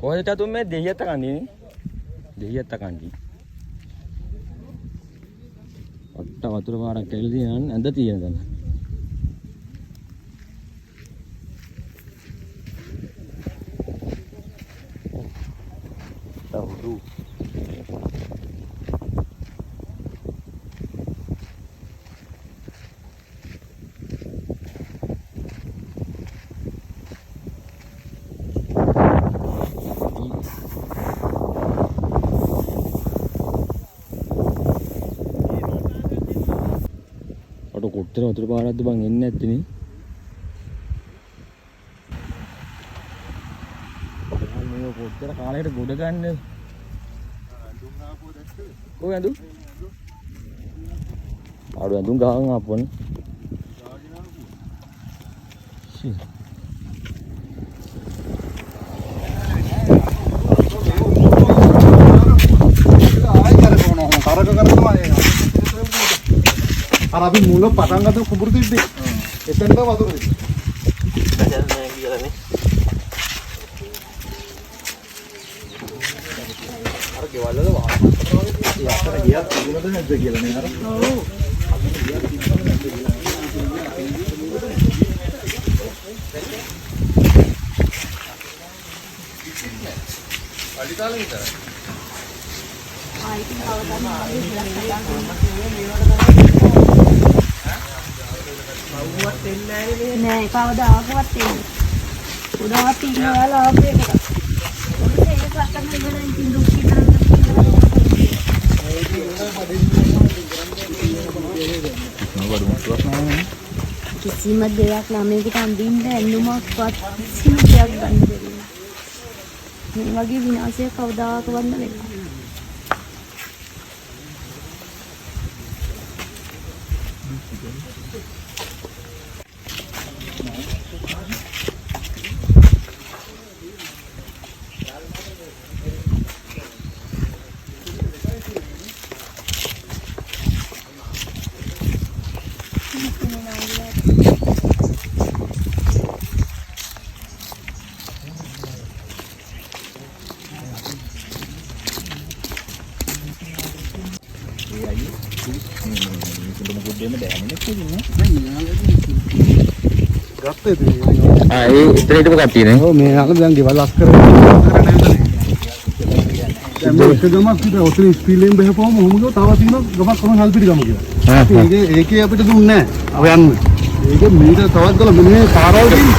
ඔය චතුම් මේ දෙහියත් කන්දිනේ. දෙහියත් කන්දි. ඔට්ට වතුර පාරක් කැවිලා තියෙනවා ඇඳ තියෙන තැන. තවුරු. කොච්චර වතුර පාරක්ද බං එන්නේ නැත්තේ නේ. මේ කොච්චර කාලයකට ගොඩ ගන්න. ඇඳුම් ආපුව දැක්කද? කොහේ ඇඳුම්? ආඩු ඇඳුම් ගහන් ආපුවනේ. ගාගෙන ආපුව. ෂී. ආයි කරකවනවා. කරක කරනවා එනවා. අර අපි මුල පටන් ගත්ත කුඹුරු තිබ්බේ. එතනට වතුර තිබ්බේ. දැන් නෑ කියලානේ. අර ගෙවල් වල වාහන කරනවා වගේ අතර ගියා තිබුණද නැද්ද කියලා නේ අර. ඔව්. අපි ගියා තිබුණද නැද්ද කියලා. අලිතාලේ විතරයි. ආයිත් කවදාවත් නෑ කවදාවත් එන්නේ. උදාවත් ඉන්නවල ආපේ එක. ඒක අතන ඉඳලා ඉතින් දුක් කිසිම දෙයක් ළමයෙකුට අඳින්න ඇඳුමක්වත් කිසිම දෙයක් ගන්න බැරි. මේ වගේ විනාශයක් කවදාකවත් වෙන්නේ නැහැ. ඒ ඉතරේටම කට්ටියනේ. ඔව් මේ අහල දැන් ගෙවල් අස් කරගෙන නැවිතනේ. දැන් මේක ගමක් විතර ඔතන ස්පීලෙන් බහපුවම මොහොමද තව තියෙන ගමක් කොහොම හල්පිටි ගම කියලා. ඒකේ අපිට දුන්නේ නැහැ. අව යන්න. ඒක මීටර තවත් ගල මෙන්න පාරවල් තියෙන්නේ.